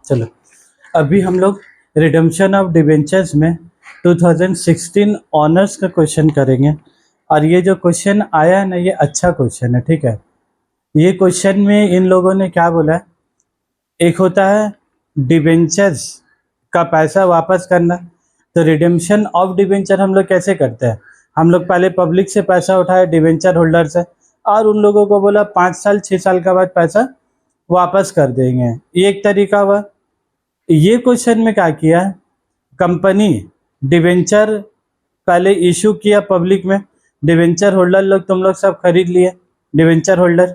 चलो अभी हम लोग रिडम्पशन ऑफ डिबेंचर्स में 2016 ऑनर्स का क्वेश्चन करेंगे। और ये जो क्वेश्चन आया है ना, ये अच्छा क्वेश्चन है, ठीक है। ये क्वेश्चन में इन लोगों ने क्या बोला है, एक होता है डिबेंचर्स का पैसा वापस करना। तो रिडेम्पशन ऑफ डिबेंचर हम लोग कैसे करते हैं, हम लोग पहले पब्लिक से पैसा उठाए डिबेंचर होल्डर से, और उन लोगों को बोला 5 साल 6 साल के बाद पैसा वापस कर देंगे, ये एक तरीका हुआ। ये क्वेश्चन में क्या किया, कंपनी डिबेंचर पहले इशू किया पब्लिक में, डिबेंचर होल्डर लोग तुम लोग सब खरीद लिए, डिबेंचर होल्डर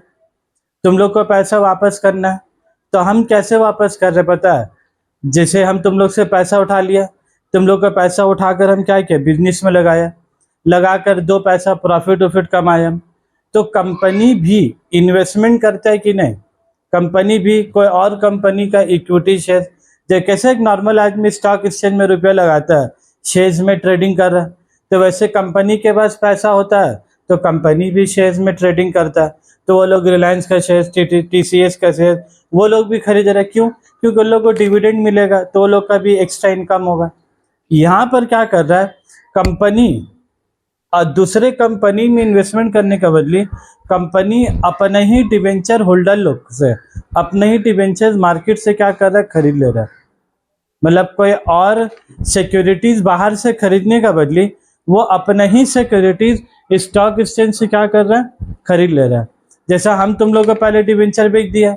तुम लोग को पैसा वापस करना है। तो हम कैसे वापस कर रहे पता है, जैसे हम तुम लोग से पैसा उठा लिया, तुम लोग का पैसा उठाकर हम क्या किया, बिजनेस में लगाया, लगाकर 2 पैसा प्रॉफिट वॉफिट कमाया हम। तो कंपनी भी इन्वेस्टमेंट करता है कि नहीं, कंपनी भी कोई और कंपनी का इक्विटी शेयर, जैसे कैसे एक नॉर्मल आदमी स्टॉक एक्सचेंज में रुपया लगाता है, शेयर्स में ट्रेडिंग कर रहा है, तो वैसे कंपनी के पास पैसा होता है तो कंपनी भी शेयर्स में ट्रेडिंग करता है। तो वो लोग रिलायंस का शेयर, TCS का शेयर वो लोग भी खरीद रहे, क्यों, क्योंकि उन लोग को डिविडेंड मिलेगा तो वो लोग का भी एक्स्ट्रा इनकम होगा। यहाँ पर क्या कर रहा है कंपनी, और दूसरे कंपनी में इन्वेस्टमेंट करने के बदले कंपनी अपने ही डिबेंचर होल्डर लोग से, अपने ही डिबेंचर मार्केट से क्या कर रहा है, खरीद ले रहा है। मतलब कोई और सिक्योरिटीज बाहर से खरीदने का बदले वो अपने ही सिक्योरिटीज स्टॉक एक्सचेंज से क्या कर रहा है, खरीद ले रहा है। जैसा हम तुम लोग को पहले डिबेंचर बेच दिया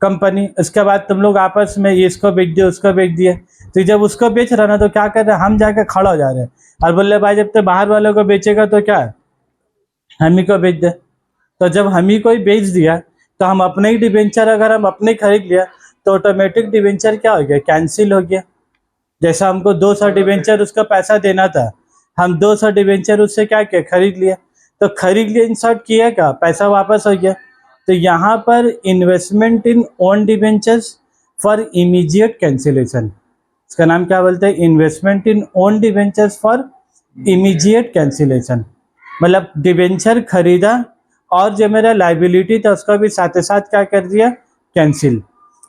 कंपनी, उसके बाद तुम लोग आपस में ये इसको बेच दिया उसको बेच दिया, तो जब उसको बेच रहा ना तो क्या कर रहे हैं, हम जाके खड़ा हो जा रहे हैं और बोल रहे भाई जब तक बाहर वालों को बेचेगा तो क्या हम ही को बेच दे। तो जब हम ही कोई बेच दिया तो हम अपने ही डिबेंचर अगर हम अपने खरीद लिया तो ऑटोमेटिक डिबेंचर क्या हो गया, कैंसिल हो गया। जैसा हमको 200 डिबेंचर उसका पैसा देना था, हम 200 डिबेंचर उससे क्या किया, खरीद लिया, तो खरीद लिया इन शॉर्ट किया क्या, पैसा वापस हो गया। तो यहाँ पर investment in own debentures for immediate cancellation, इसका नाम क्या बोलते हैं, investment in own debentures for immediate cancellation. मतलब डिबेंचर खरीदा और जो मेरा लाइबिलिटी था उसका भी साथ साथ क्या कर दिया, कैंसिल।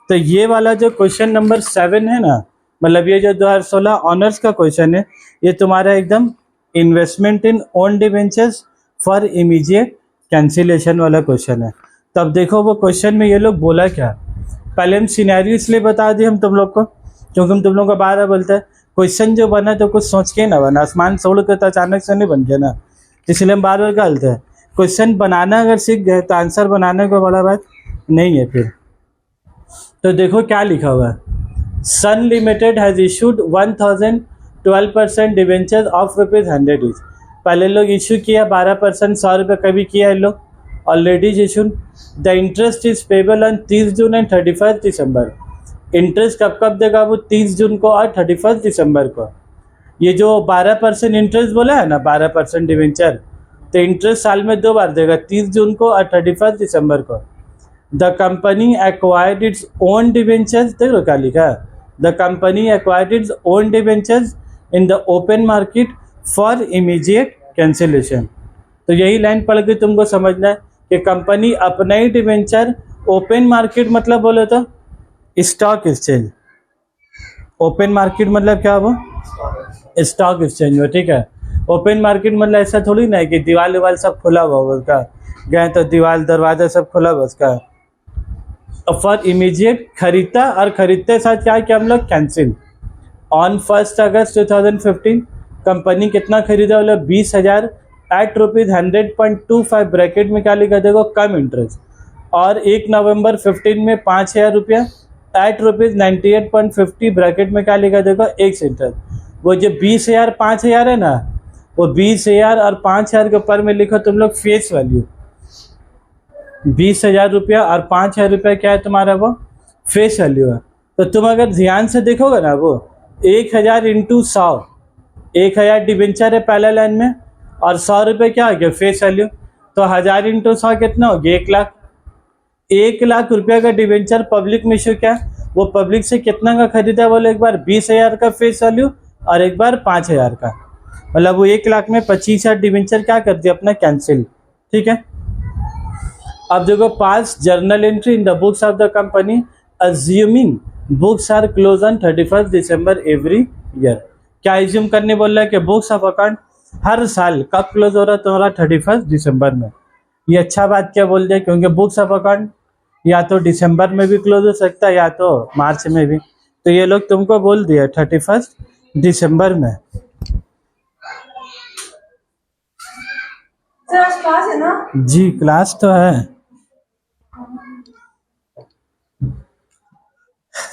तो ये वाला जो क्वेश्चन नंबर 7 है ना, मतलब ये जो 2016 ऑनर्स का क्वेश्चन है, ये तुम्हारा एकदम investment in own debentures for immediate cancellation वाला क्वेश्चन है। तब देखो वो क्वेश्चन में ये लोग बोला क्या, पहले हम सिनेरियो इसलिए बता दिए हम तुम लोग को क्योंकि हम तुम लोग को बार बार बोलते हैं क्वेश्चन जो बना तो कुछ सोच के ना बना, आसमान छोड़ कर तो अचानक से नहीं बन गया ना, इसलिए हम बार बार कहते हैं क्वेश्चन बनाना अगर सीख गए तो आंसर बनाने को बड़ा बात नहीं है फिर। तो देखो क्या लिखा हुआ है, sun limited has issued 1012% debenture of ₹100 each. पहले लोग इशू किया 12%, 100 रुपये कभी किया है लोग already issued. The interest is payable on 30 June and 31 December. Interest कब कब देगा वो, 30 जून को और 31 दिसंबर को। ये जो 12% इंटरेस्ट बोला है ना, 12% डिवेंचर, तो इंटरेस्ट साल में 2 बार देगा, 30 जून को और 31 दिसंबर को। The company acquired its own debentures, देख लो क्या लिखा है, the company acquired its own debentures in the open market for immediate cancellation. तो यही लाइन पढ़ के तुमको समझना है कि कंपनी अपना ही डिवेंचर ओपन मार्केट मतलब बोले तो स्टॉक एक्सचेंज, ओपन मार्केट मतलब क्या वो, स्टॉक एक्सचेंज हो, ठीक है। ओपन मार्केट मतलब ऐसा थोड़ी ना है कि दीवार विवाल सब खुला हुआ उसका, गए तो दीवार दरवाजा सब खुला हुआ उसका। फॉर इमीडिएट खरीदता, और खरीदते साथ क्या किया हम लोग, कैंसिल। ऑन 1 अगस्त 2015 कंपनी कितना खरीदा, बोला 20,000 एट ₹100.25 ब्रैकेट में क्या लिखा देखो, कम इंटरेस्ट। और 1 नवंबर 15 में 5,000 रुपया एट ₹98.50 ब्रैकेट में क्या लिखा देखो, एक्स इंटरेस्ट। वो जो 20,000 5,000 है ना, वो 20,000 और 5,000 के ऊपर में लिखो तुम लोग फेस वैल्यू, 20,000 रुपया और 5,000 रुपया क्या है तुम्हारा, वो फेस वैल्यू है। तो तुम अगर ध्यान से देखोगे ना, वो 1,000 इंटू 100, 1,000 डिबेंचर है पहला लाइन में, और 100 रुपये क्या हो गया फेस वैल्यू, तो 1000 इंटू 100 कितना हो गया, 1 लाख। 1 लाख रुपया का डिबेंचर पब्लिक में इशू क्या, वो पब्लिक से कितना का खरीदा, बोले एक बार 20,000 का फेस वैल्यू और एक बार 5,000 का, मतलब वो 1 लाख में 25,000 डिबेंचर क्या कर दिया अपना, कैंसिल, ठीक है। अब देखो, pass journal entry in the books of the company assuming books are close on 31 दिसंबर एवरी ईयर। क्या एज्यूम करने बोल रहा है कि बुक्स ऑफ अकाउंट हर साल कब क्लोज हो रहा है तुम्हारा 31 दिसंबर में। ये अच्छा बात क्या बोल दिया, क्योंकि बुक्स ऑफ अकाउंट या तो दिसंबर में भी क्लोज हो सकता है या तो मार्च में भी। तो ये लोग तुमको बोल दिया 31 दिसंबर में। सर आज क्लास है ना? जी क्लास तो है।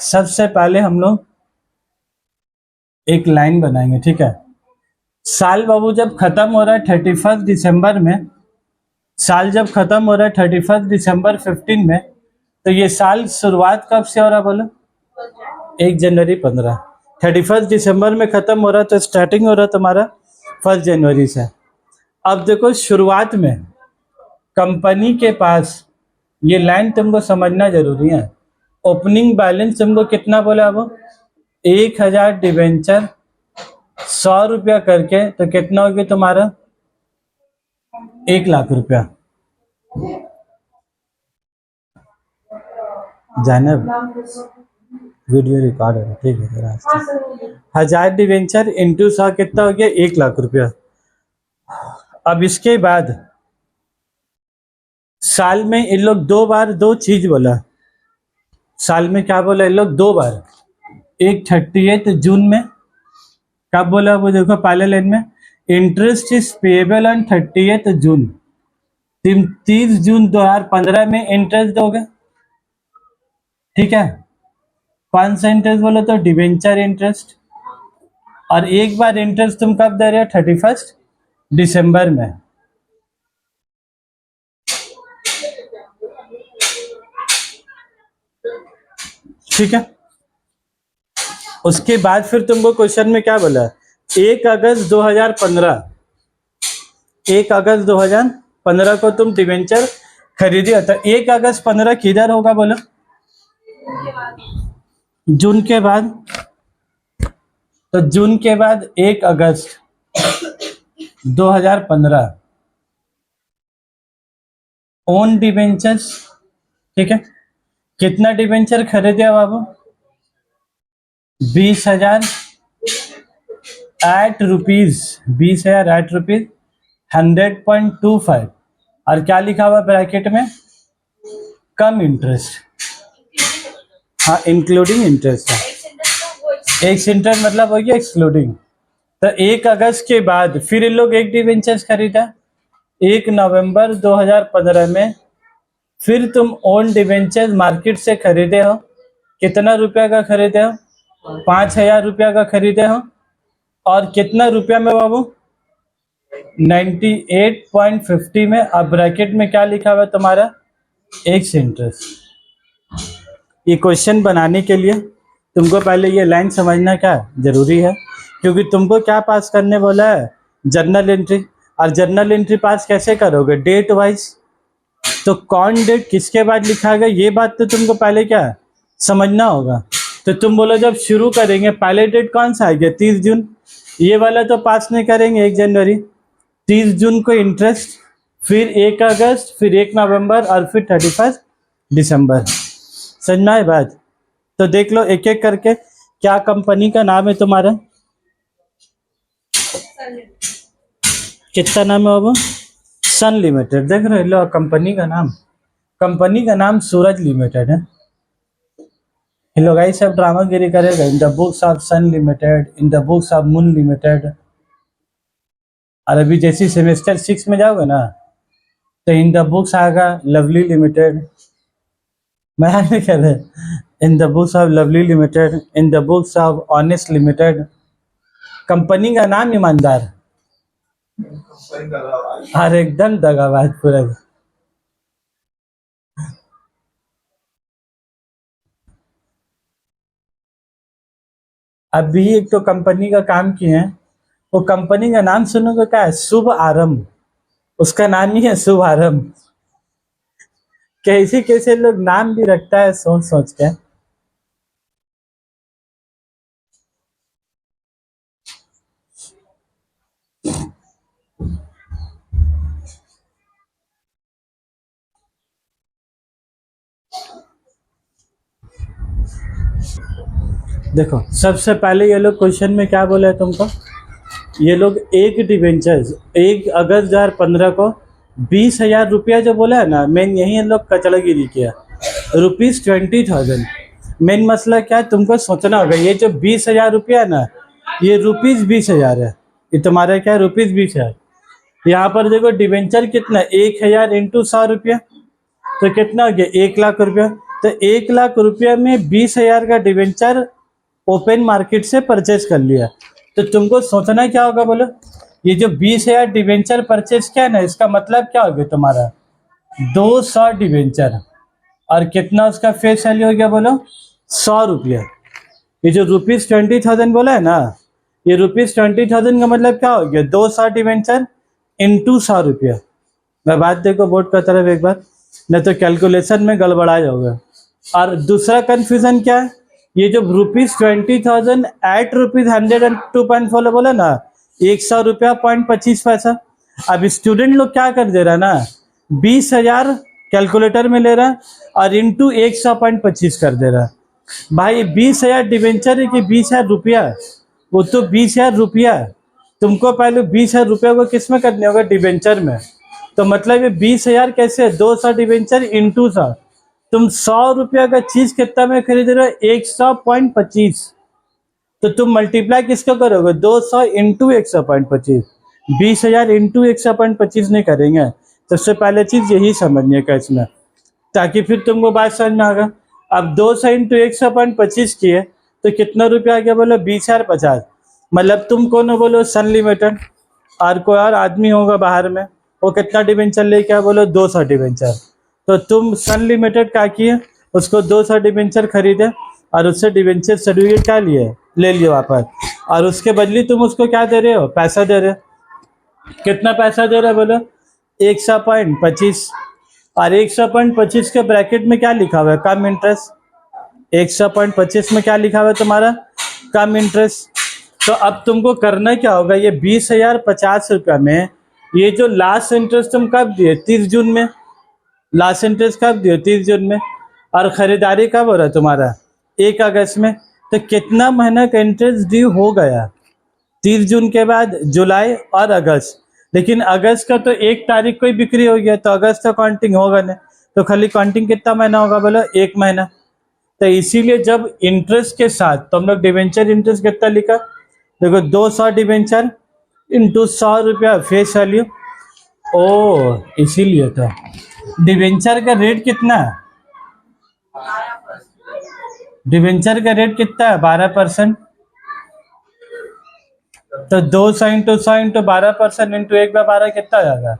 सबसे पहले हम लोग एक लाइन बनाएंगे, ठीक है। साल बाबू जब खत्म हो रहा है 31 दिसंबर में, साल जब खत्म हो रहा है 31 दिसंबर 15 में, तो ये साल शुरुआत कब से हो रहा है बोलो? 1 जनवरी 15। 31 दिसंबर में खत्म हो रहा है तो स्टार्टिंग हो रहा है तुम्हारा 1 जनवरी से। अब देखो शुरुआत में कंपनी के पास, ये लाइन तुमको समझना जरूरी है। ओपनिंग बैलेंस तुमको कितना बोला वो? 1000 डिवेंचर 100 रुपया करके, तो कितना हो गया तुम्हारा? 1 लाख रुपया। जानब वीडियो रिकॉर्ड है, ठीक है सर। हाँ सर हो गया। 1000 डिवेंचर इंटू 100 कितना हो गया? 1 लाख रुपया। अब इसके बाद साल में इन लोग 2 बार 2 चीज बोला। साल में क्या बोला इन लोग? 2 बार। एक 30 जून में कब बोला वो देखो पहले लाइन में, इंटरेस्ट इज पेएबल ऑन 30 जून। 30 जून 2015 में इंटरेस्ट दोगे, ठीक है। कौन सा इंटरेस्ट बोलो? तो डिवेंचर इंटरेस्ट। और एक बार इंटरेस्ट तुम कब दे रहे हो? 31 दिसंबर में। ठीक है। उसके बाद फिर तुमको क्वेश्चन में क्या बोला? 1 अगस्त 2015, 1 अगस्त 2015 को तुम डिवेंचर खरीदे। तो 1 अगस्त 15 किधर होगा बोलो? जून के बाद। तो जून के बाद 1 अगस्त 2015 ओन डिवेंचर्स, ठीक है। कितना डिवेंचर खरीदे बाबू? 20,000 8 रुपीज, 20,000 8 रुपीज 100.25। और क्या लिखा हुआ ब्रैकेट में? कम इंटरेस्ट। हाँ इंक्लूडिंग इंटरेस्ट है। एक इंटरेस्ट मतलब हो गया एक्सक्लूडिंग। तो 1 अगस्त के बाद फिर इन लोग एक डिवेंचर्स खरीदा 1 नवंबर 2015 में। फिर तुम ओन डिवेंचर्स मार्केट से खरीदे हो। कितना रुपया का खरीदे हो? 5,000 रुपया का खरीदे हो। और कितना रुपया में बाबू? 98.50 में। अब ब्रैकेट में क्या लिखा हुआ है तुम्हारा? एक इंटरेस्ट। ये क्वेश्चन बनाने के लिए तुमको पहले ये लाइन समझना क्या जरूरी है, क्योंकि तुमको क्या पास करने बोला है? Journal entry. और जर्नल एंट्री पास कैसे करोगे? Date wise. तो कौन डेट किसके बाद लिखा गया, ये बात तो तुमको पहले क्या समझना होगा। तो तुम बोलो जब शुरू करेंगे पहले डेट कौन सा आएगा? 30 जून। ये वाला तो पास नहीं करेंगे 1 जनवरी। 30 जून को इंटरेस्ट, फिर 1 अगस्त, फिर 1 नवंबर और फिर 31 दिसंबर। समझ में आए बात? तो देख लो एक एक करके। क्या कंपनी का नाम है तुम्हारा? कितना नाम है बाबू? सन लिमिटेड। देख रहे लो कंपनी का नाम, कंपनी का नाम सूरज लिमिटेड है। ये लोग ऐसे सब ड्रामागिरी करेगा। In the books of Sun Limited, in the books of Moon Limited. और अभी जैसे सेमेस्टर 6 में जाओगे ना, तो इन द बुक्स आएगा लवली लिमिटेड। मैं नहीं कह रहे, in the books of Lovely Limited, in the books of Honest Limited. Company का नाम ईमानदार। और एकदम दगाबाज पूरा। अभी एक तो कंपनी का काम किए हैं, वो कंपनी का नाम सुनोगे क्या है? शुभ आरंभ। उसका नाम ही है शुभ आरंभ। कैसे कैसे लोग नाम भी रखता है सोच सोच के। देखो सबसे पहले ये लोग क्वेश्चन में क्या बोला है तुमको, ये लोग एक डिवेंचर्स 1 अगस्त 2015 को 20,000 रुपया जो बोला है ना, मेन यही इन लोग कचड़गिरी किया, ₹20,000। मेन मसला क्या है, तुमको सोचना होगा, ये जो 20,000 रुपया है ना, ये ₹20,000 है, ये तुम्हारा क्या है, ₹20,000। यहाँ पर देखो डिवेंचर कितना, 1,000 इंटू 100 रुपया, तो कितना हो गया, 1,00,000 रुपया। तो 1,00,000 रुपया में 20,000 का डिवेंचर ओपन मार्केट से परचेज कर लिया। तो तुमको सोचना क्या होगा बोलो, ये जो 20,000 डिवेंचर परचेज किया ना, इसका मतलब क्या हो गया तुम्हारा, 200 डिवेंचर, और कितना उसका फेस वैल्यू हो गया बोलो, 100 रुपया। ये जो ₹20,000 बोला है ना, ये ₹20,000 का मतलब क्या हो गया, 200 डिवेंचर इंटू 100 रुपया। मैं बात देखो बोर्ड का तरफ एक बार, नहीं तो कैलकुलेशन में गड़बड़ा जाओगे। और दूसरा कंफ्यूजन क्या है, ये जो ₹20,000 एट ₹102.4 बोला ना, 100 रुपया 25 पैसा। अब स्टूडेंट लोग क्या कर दे रहा है ना, 20,000 कैलकुलेटर में ले रहा है और इंटू 100.25 कर दे रहा है। भाई 20,000 डिवेंचर है कि 20,000 रुपया, वो तो 20,000 रुपया है। तुमको पहले 20,000 रुपया को किस में करने होगा, डिवेंचर में। तो मतलब ये 20,000 कैसे है, 200 डिवेंचर इंटू 100। तुम 100 रुपया का चीज कितना में खरीद रहे हो, 100.25। तो तुम मल्टीप्लाई किसको करोगे, 200 इंटू 100.25। 20,000 इंटू 100.25 नहीं करेंगे। सबसे पहले चीज यही समझनी है इसमें, ताकि फिर तुमको बात समझ में आएगा। अब 200 इंटू 100.25 किए तो कितना रुपया आ गया बोलो, 20,050। मतलब तुम कौन हो बोलो, सन लिमिटेड, और कोई और आदमी होगा बाहर में, वो कितना डिवेंचर लेके आया बोलो, 200 डिवेंचर। तो तुम सन लिमिटेड क्या किए, उसको 200 डिवेंचर खरीदे और उससे डिवेंचर सर्टिफिकेट क्या लिए, ले लियो वापस, और उसके बदले तुम उसको क्या दे रहे हो, पैसा दे रहे हो। कितना पैसा दे रहे हो बोलो, 100.25। और 100.25 के ब्रैकेट में क्या लिखा हुआ है, कम इंटरेस्ट। 100.25 में क्या लिखा हुआ है तुम्हारा, कम इंटरेस्ट। तो अब तुमको करना क्या होगा, ये 20,050 रुपया में ये जो लास्ट इंटरेस्ट तुम कब दिए, 30 जून में। लास्ट इंटरेस्ट कब दिए, 30 जून में। और खरीदारी कब हो रहा है तुम्हारा, 1 अगस्त में। तो कितना महीना का इंटरेस्ट ड्यू हो गया, 30 जून के बाद जुलाई और अगस्त। लेकिन अगस्त का तो 1 तारीख को ही बिक्री हो गया, तो अगस्त का काउंटिंग होगा नहीं। तो खाली काउंटिंग कितना महीना होगा बोलो, 1 महीना। तो इसीलिए जब इंटरेस्ट के साथ तो हम लोग डिवेंचर इंटरेस्ट कितना लिखा, देखो 200 डिवेंचर इंटू 100 रुपया फेस वैल्यू। ओ इसीलिए तो डिवेंचर का रेट कितना है, डिवेंचर का रेट कितना है, 12%। तो 200 इंटू 100 इंटू 12% इंटू 1/12 कितना आ जाएगा,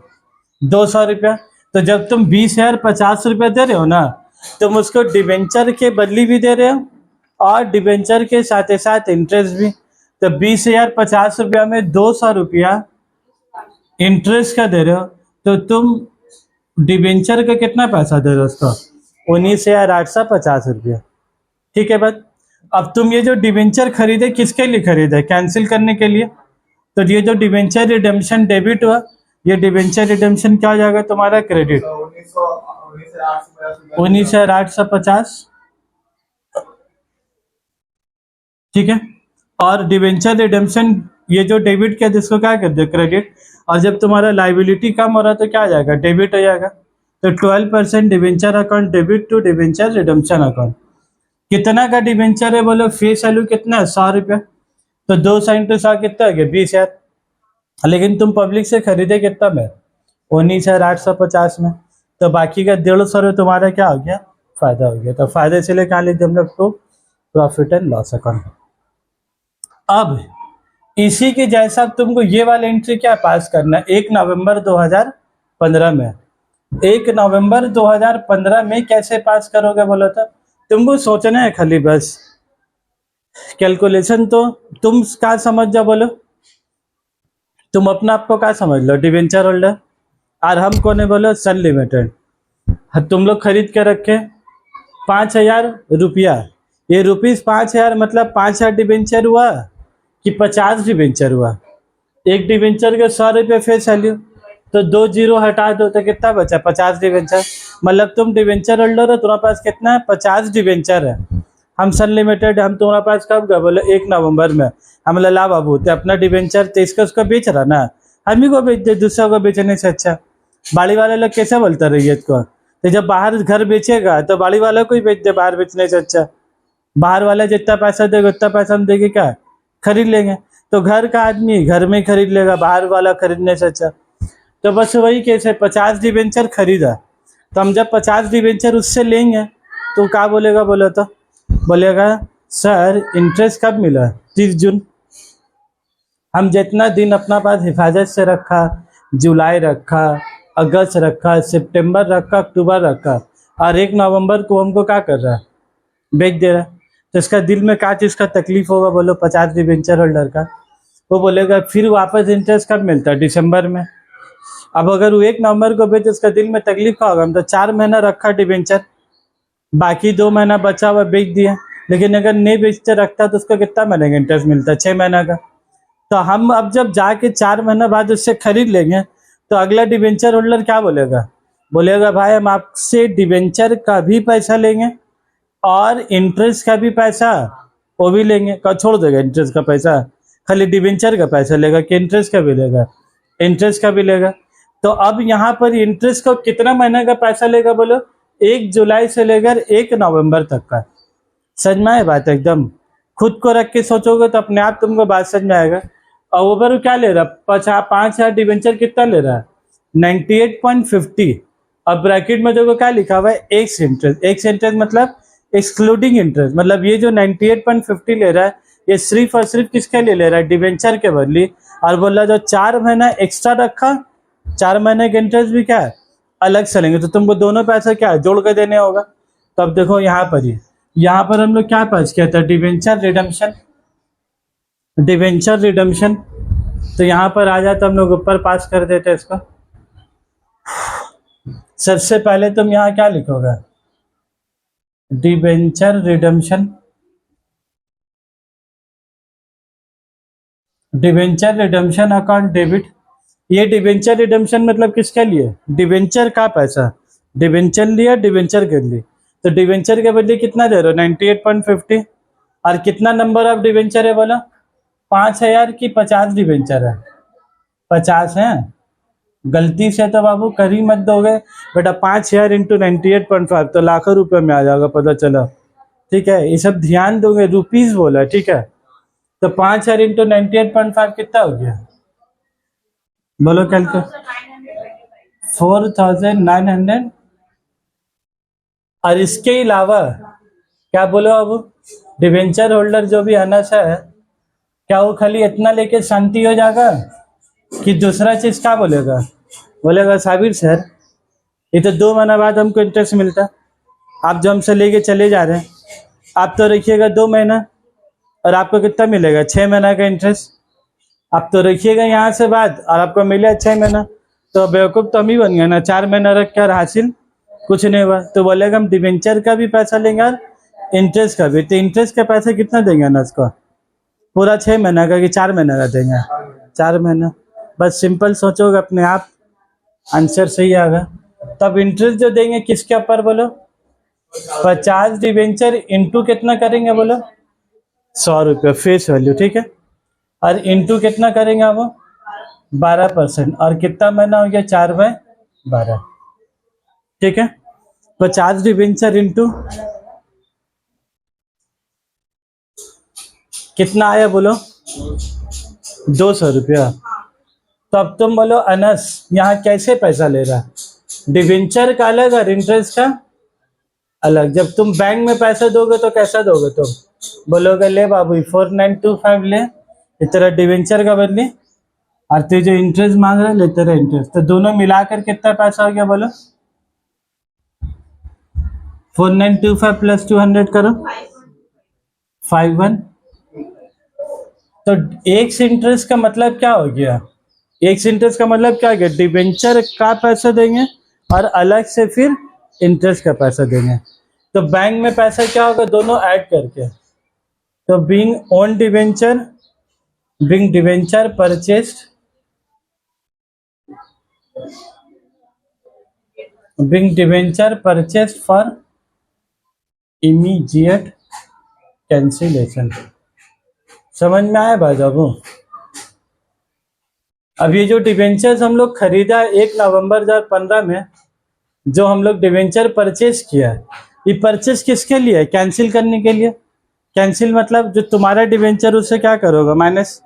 200 रुपया। तो जब तुम 20,050 रुपया दे रहे हो ना, तुम उसको डिवेंचर के बदली भी दे रहे हो और डिवेंचर के साथ ही साथ इंटरेस्ट भी। तो 20,050 रुपया में 200 रुपया इंटरेस्ट का दे रहे हो, तो तुम डिवेंचर का कितना पैसा दे रहे हो उसको, 19,850 रुपया। ठीक है बात। अब तुम ये जो डिवेंचर खरीदे किसके लिए खरीदे, कैंसिल करने के लिए। तो ये जो डिवेंचर रिडेम्पशन डेबिट हुआ, ये डिवेंचर रिडेम्पशन क्या हो जाएगा तुम्हारा, क्रेडिट। 19,850, ठीक है। और डिवेंचर रिडेम्पशन ये जो डेबिट किया जिसको क्या कर दे, क्रेडिट। और जब तुम्हारा लाइबिलिटी कम हो रहा है तो क्या आ जाएगा, डेबिट हो जाएगा। तो 12% debenture account debit to debenture redemption account. कितना का डिवेंचर है बोलो, फेस वैल्यू कितना है, 100 रुपया। तो 200 इंटू 100 कितना हो गया, 20,000। लेकिन तुम पब्लिक से खरीदे कितना में, 19,850 में। तो बाकी का 150 तुम्हारा क्या हो गया, फायदा हो गया। तो फायदे से ले कहा लीजिए हम लोग, तो प्रॉफिट एंड लॉस अकाउंट। अब इसी के जैसा तुमको ये वाला एंट्री क्या पास करना है, 1 नवंबर 2015 में। 1 नवंबर 2015 में कैसे पास करोगे बोलो, तो तुमको सोचना है खाली बस, कैलकुलेशन तो तुम क्या समझ जाओ बोलो, तुम अपना आपको क्या समझ लो, डिवेंचर होल्डर। और हम कौन है बोलो, सन लिमिटेड। तुम लोग खरीद के रखे 5,000 रुपया। ये ₹5,000 मतलब 5,000 डिवेंचर हुआ कि 50 डिवेंचर हुआ। एक डिवेंचर के 100 रुपये फेस वैल्यू, तो 2 जीरो हटा दो तो कितना बचा, 50 डिवेंचर। मतलब तुम डिवेंचर होल्डर हो, तुम्हारे पास कितना है, 50 डिवेंचर है। हम सन लिमिटेड हम तुम्हारे पास कब गए, बोले 1 नवंबर में। हम बोले ला बाबू तो अपना डिबेंचर तो इसका उसको बेच रहा ना, हम ही को बेच दे, दूसरा को बेचने से अच्छा। बाड़ी वाले लोग कैसे बोलते रहिए इसको, तो जब बाहर घर बेचेगा तो बाड़ी वाला को ही बेच दे, बाहर बेचने से अच्छा। बाहर वाला जितना पैसा देगा उतना पैसा हम देके क्या खरीद लेंगे। तो घर का आदमी घर में ही खरीद लेगा, बाहर वाला खरीदने से अच्छा। तो बस वही कैसे 50 डिबेंचर खरीदा, तो हम जब 50 डिबेंचर उससे लेंगे तो क्या बोलेगा, बोले तो बोलेगा सर इंटरेस्ट कब मिला, 30 जून। हम जितना दिन अपना पास हिफाजत से रखा, जुलाई रखा, अगस्त रखा, सितंबर रखा, अक्टूबर रखा, और 1 नवंबर को हमको क्या कर रहा है, बेच दे रहा है। तो इसका दिल में क्या चीज़ का तकलीफ होगा, बोलो 50 डिबेंचर होल्डर का। वो बोलेगा फिर वापस इंटरेस्ट कब मिलता है, दिसंबर में। अब अगर वो 1 नवंबर को बेच, उसका दिल में तकलीफ का होगा, हम तो 4 महीना रखा डिबेंचर, बाकी 2 महीना बचा हुआ बेच दिया। लेकिन अगर नहीं बेचते रखता तो उसको कितना महीने इंटरेस्ट मिलता है, 6 महीना का। तो हम अब जब जाके 4 महीना बाद उससे खरीद लेंगे तो अगला डिबेंचर होल्डर क्या बोलेगा, बोलेगा भाई हम आपसे डिबेंचर का भी पैसा लेंगे और इंटरेस्ट का भी पैसा वो भी लेंगे। कब छोड़ देगा इंटरेस्ट का पैसा, खाली डिबेंचर का पैसा लेगा कि इंटरेस्ट का भी लेगा, इंटरेस्ट का भी लेगा। तो अब यहाँ पर इंटरेस्ट को कितना महीने का पैसा लेगा, बोलो 1 जुलाई से लेकर 1 नवंबर तक का। समझ में आए बात, एकदम खुद को रख के सोचोगे तो अपने आप तुमको बात समझ में आएगा। और ओवर क्या ले रहा, 5,000 डिबेंचर कितना ले रहा है, 98.50। अब ब्रैकेट में देखो क्या लिखा हुआ है, एक्स इंटरेस्ट। एक्स इंटरेस्ट मतलब एक्सक्लूडिंग इंटरेस्ट, मतलब ये जो 98.50 ले रहा है ये सिर्फ और सिर्फ किसके लिए ले रहा है, डिबेंचर के बदले। और बोल रहा जो 4 महीना एक्स्ट्रा रखा, 4 महीने का इंटरेस्ट भी क्या है अलग से लेंगे, तो तुमको दोनों पैसा क्या है जोड़ के देने होगा। तो अब देखो यहाँ पर ही, यहाँ पर हम लोग क्या पास किया था, डिबेंचर रिडम्पशन, डिबेंचर रिडम्पशन। तो यहाँ पर आ जाता हम लोग ऊपर पास कर देते इसको। सबसे पहले तुम यहाँ क्या लिखोगे, debenture redemption, debenture redemption account debit. ये डिबेंचर रिडम्पशन मतलब किसके लिए, डिबेंचर का पैसा, डिबेंचर लिया डिबेंचर कर ली, तो डिबेंचर के बदले कितना दे रहे हो 98.50। और कितना नंबर ऑफ डिबेंचर है बोला, 5,000 की 50 डिबेंचर है, 50 है। गलती से तो बाबू कर ही मत दोगे बेटा, 5,000 इंटू 98.5 तो लाखों रुपए में आ जाएगा, पता चला। ठीक है, ये सब ध्यान दोगे, रुपीज बोला, ठीक है। तो 5,000 इंटू 98.5 कितना हो गया, बोलो कल के 4,900। और इसके अलावा क्या बोलो, अब डिवेंचर होल्डर जो भी अनस है, क्या वो खाली इतना लेके शांति हो जाएगा कि दूसरा चीज क्या बोलेगा, बोलेगा साबिर सर ये तो 2 महीना बाद हमको इंटरेस्ट मिलता, आप जो हमसे लेके चले जा रहे हैं आप तो रखिएगा 2 महीना और आपको कितना मिलेगा 6 महीना का इंटरेस्ट। आप तो रखिएगा यहाँ से बाद और आपको मिले 6 महीना, तो बेवकूफ़ तो हम ही बन गए ना, 4 महीना रख कर हासिल कुछ नहीं हुआ। तो बोलेगा हम डिवेंचर का भी पैसा लेंगे और इंटरेस्ट का भी। तो इंटरेस्ट का पैसा कितना देंगे ना उसको, पूरा 6 महीना का कि 4 महीना का देंगे, 4 महीना। बस सिंपल सोचोगे अपने आप आंसर सही आएगा। तब इंटरेस्ट जो देंगे किसके ऊपर बोलो, 50 डिवेंचर इंटू कितना करेंगे बोलो 100 रुपये फेस वैल्यू, ठीक है। और इंटू कितना करेंगे वो 12%, और कितना महीना हो गया 4/12, ठीक है। 50 डिवेंचर इंटू कितना आया बोलो 200 रुपया। तो अब तुम बोलो अनस यहाँ कैसे पैसा ले रहा, डिवेंचर का अलग और इंटरेस्ट का अलग। जब तुम बैंक में पैसा दोगे तो कैसा दोगे, तुम बोलोगे ले बाबू 4925 ले, तेरा डिवेंचर का बदली, और तू जो इंटरेस्ट मांग रहा है ले तेरा इंटरेस्ट, तो दोनों मिलाकर कितना पैसा हो गया बोलो 4925 प्लस 200 करो 51। तो एक इंटरेस्ट का मतलब क्या हो गया, एक इंटरेस्ट का मतलब क्या हो गया, डिवेंचर का पैसा देंगे और अलग से फिर इंटरेस्ट का पैसा देंगे। तो बैंक में पैसा क्या होगा दोनों ऐड करके, तो being own debenture, being debenture purchased, being debenture purchased for immediate cancellation. समझ में आया भाई बाबू? अब ये जो डिवेंचर्स हम लोग खरीदा 1 नवंबर 2015 में, जो हम लोग डिवेंचर परचेज किया है, ये परचेज किसके लिए है? कैंसिल करने के लिए। कैंसिल मतलब जो तुम्हारा डिवेंचर उससे क्या करोगे? माइनस।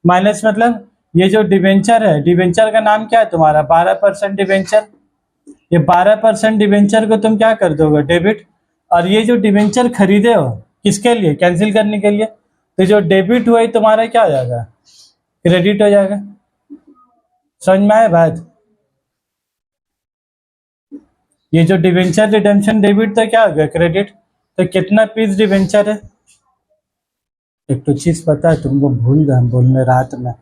माइनस मतलब ये जो डिवेंचर है, डिवेंचर का नाम क्या है तुम्हारा? 12% डिवेंचर। ये 12% डिवेंचर को तुम क्या कर दोगे? डेबिट। और ये जो डिवेंचर खरीदे हो किसके लिए? कैंसिल करने के लिए। तो जो डेबिट हुआ है तुम्हारा क्या हो जाएगा? क्रेडिट हो जाएगा। समझ में आया बात? ये जो डिवेंचर रिडेम्पशन डेबिट तो क्या हो गया? क्रेडिट। तो कितना पीस डिवेंचर है? एक तो चीज पता है तुमको, भूल गए हम बोलने रात में।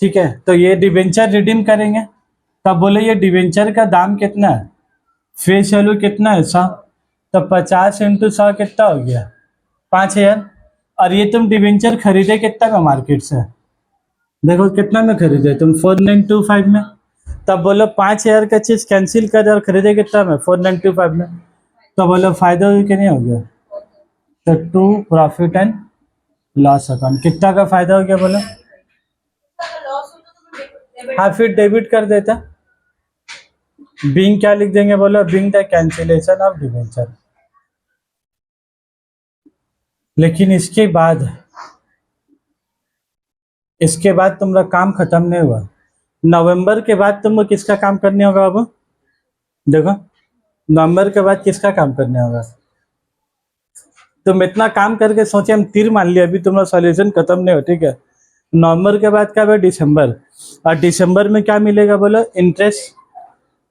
ठीक है, तो ये डिवेंचर रिडीम करेंगे तब बोले ये डिवेंचर का दाम कितना है? फेस वैल्यू कितना है? 100। तो 50 × 100 कितना हो गया? 5000। और ये तुम डिवेंचर खरीदे कितना का मार्केट से? देखो कितना में खरीदे तुम? 4925 में। तब बोलो 5000 का चीज कैंसिल कर और खरीदे कितना में? 4925 में। तो बोलो फायदा हुई कि नहीं हो गया? तो to profit and loss account कितना का फायदा हो गया बोलो? हाँ, फिर डेबिट कर देता। बीइंग क्या लिख देंगे बोलो? Being the cancellation of debenture. लेकिन इसके बाद तुम्हारा काम खत्म नहीं हुआ। नवंबर के बाद तुमको किसका काम करने होगा बाबू? देखो, नवंबर के बाद किसका काम करने होगा? तुम इतना काम करके सोचे हम तीर मान लिया, अभी तुम्हारा सॉल्यूशन खत्म नहीं हो। ठीक है, नवंबर के बाद क्या है? दिसंबर। और दिसंबर में क्या मिलेगा बोलो? इंटरेस्ट।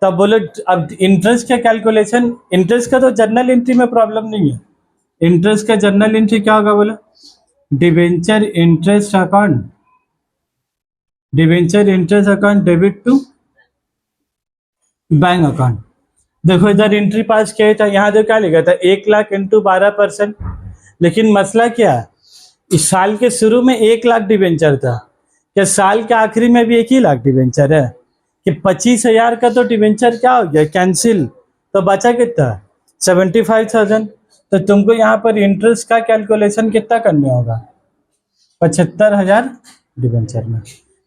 तब बोलो अब इंटरेस्ट का कैलकुलेशन, इंटरेस्ट का तो जर्नल एंट्री में प्रॉब्लम नहीं है। इंटरेस्ट का जर्नल एंट्री क्या होगा बोलो? Debenture interest account, debenture interest account debit to bank account. देखो इधर एंट्री पास किया था, यहाँ देखो क्या लिखा था? 1 लाख इंटू 12%। लेकिन मसला क्या है? इस साल के शुरू में 1 लाख डिवेंचर था, क्या साल के आखिरी में भी 1 ही लाख डिवेंचर है? कि 25,000 का तो डिवेंचर क्या हो गया? कैंसिल। तो बचा कितना? 75,000। तो तुमको यहाँ पर इंटरेस्ट का कैलकुलेशन कितना करने होगा? 75,000 डिवेंचर में।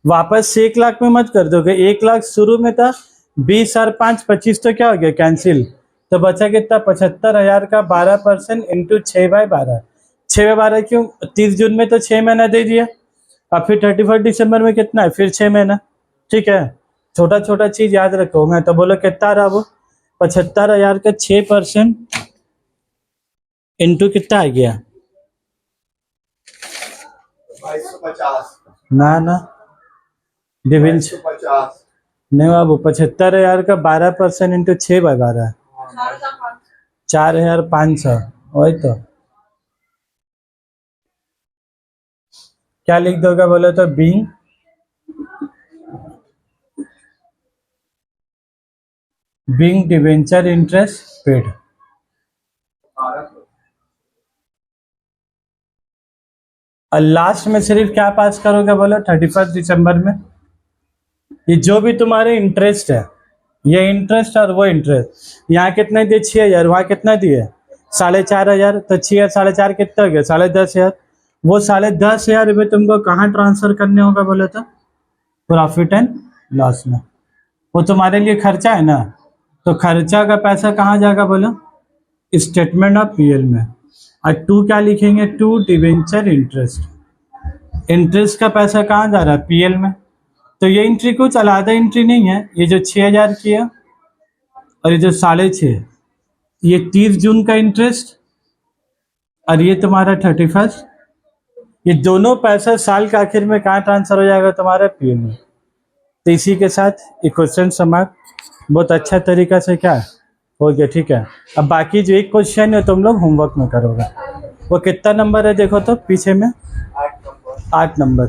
वापस से 1 लाख में मत कर दोगे। 1 लाख शुरू में था, 20 और 5 25, तो क्या हो गया? कैंसिल। तो बचा कितना? 75,000 का 12% इंटू 6/12। 6/12 क्यों? 30 जून में तो 6 महीना दे दिया, और फिर 31 दिसंबर में कितना है? फिर 6 महीना। ठीक है, छोटा छोटा चीज याद रखोगे। तो बोलो कितना रहा वो? 75,000 का 6% इंटू कितना आ गया? 2250। ना डिवेंचर 2250। नहीं बाबू, 75,000 का 12% इंटू 6/12, 4,500। वही तो। क्या लिख दोगे बोले तो? Being debenture interest paid. और लास्ट में सिर्फ क्या पास करोगे बोलो? 31 दिसंबर में ये जो भी तुम्हारे इंटरेस्ट है, ये इंटरेस्ट और वो इंटरेस्ट, यहाँ कितना दिए? 6,000। वहाँ कितना दिए? 4,500। तो 6 और 4.5 कितना हो गया? 10,500। वो 10,500 रुपये तुमको कहाँ ट्रांसफर करने होगा बोले तो? प्रॉफिट एंड लॉस में। वो तुम्हारे लिए खर्चा है ना, तो खर्चा का पैसा कहाँ जाएगा बोलो? स्टेटमेंट ऑफ पीएल में। और टू क्या लिखेंगे? To debenture interest. इंटरेस्ट का पैसा कहाँ जा रहा है? पीएल में। तो ये एंट्री कुछ अलग एंट्री नहीं है। ये जो 6,000 की है और ये जो 6.5, ये 30 जून का इंटरेस्ट, और ये तुम्हारा 31। ये दोनों पैसा साल के आखिर में कहाँ ट्रांसफर हो जाएगा? तुम्हारा पीएल में। तो इसी के साथ ये क्वेश्चन समाप्त। बहुत अच्छा तरीका से क्या हो गया। ठीक है, अब बाकी जो एक क्वेश्चन है तुम लोग होमवर्क में करोगे। वो कितना नंबर है देखो तो पीछे में? 8 नंबर। 8 नंबर।